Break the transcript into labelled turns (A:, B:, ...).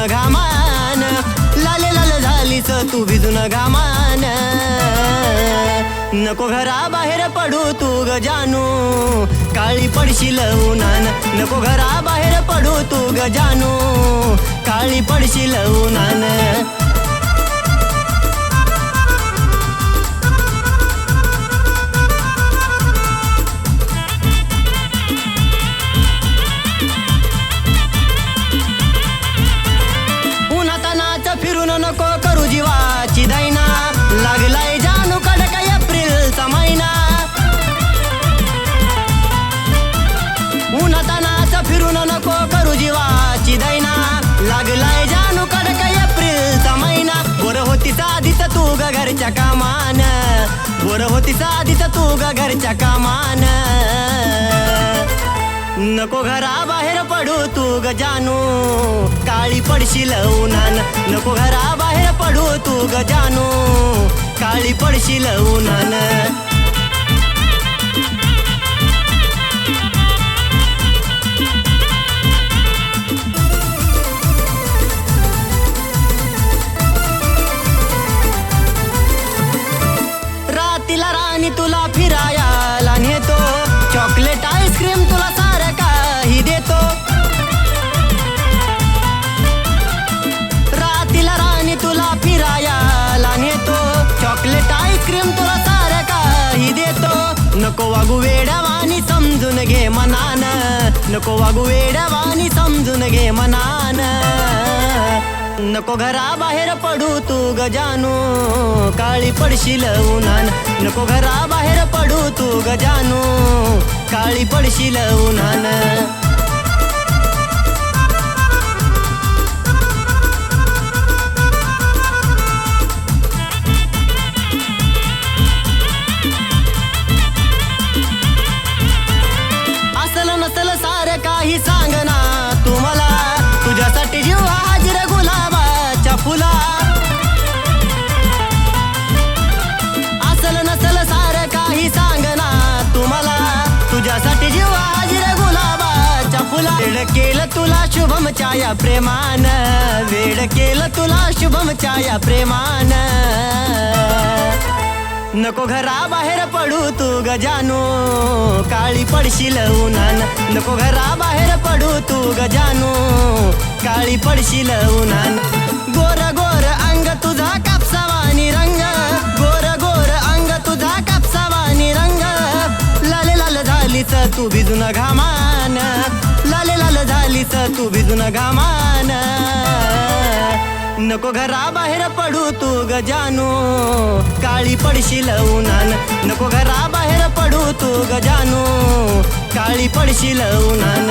A: घामान लाले लाल झालीस तू भिजून घामान नको घराबाहेर पडू तू ग जानू काळी पडशील उन्हान नको घराबाहेर पडू तू ग जानू काळी पडशील उन्हान फिरून नको करू जीवाची दैना लागलाय जानू कडक एप्रिलचा महिना उन्हातानाच फिरून नको करू जीवाची दैना लागलाय जानू कडक एप्रिलचा महिना बोर होती साधीच तू ग घरच्या कामान बोर होती साधीच तू ग घरच्या कामान नको घराबाहेर पडू तू ग जानू काळी पडशील उन्हान नको घराबाहेर पडू तू ग जानू काळी पडशील उन्हान रातीला राणी तुला फिरायला नेतो चॉकलेट आईस्क्रीम तुला सारं काही देतो रातीला राणी तुला फिरायला नेतो चॉकलेट आईस्क्रीम तुला सारं काही देतो नको वागू वेड्यावानी समजून घे मनान नको वागू वेड्यावानी समजून घे मनान नको घराबाहेर पडू तू ग जानू काळी पडशील उन्हान नको घराबाहेर पडू तू ग जानू काळी पडशील उन्हान असल नसल सारं काही सांग ना तुम्हाला तुझ्यासाठी जीव हाजीर गुलाबाच्या फुला असल नसल सारं काही सांग ना तुम्हाला तुझ्यासाठी जीव हाजीर गुलाबाच्या फुला वेड केलं तुला शुभम छाया प्रेमान वेड केलं तुला शुभम छाया प्रेमान नको घराबाहेर पडू तू ग जानू काळी पडशील उन्हान नको घराबाहेर पडू तू ग जानू काळी पडशील उन्हान गोर गोर अंग तुझा कापसावानी रंग गोर गोर अंग तुझा कापसावानी रंग लाले लाल झालीस तू भिजून घामान लाले लाल झालीस तू भिजून घामान नको घराबाहेर पडू तू ग जानू काळी पडशील उन्हान नको घराबाहेर पडू तू ग जानू काळी पडशील उन्हान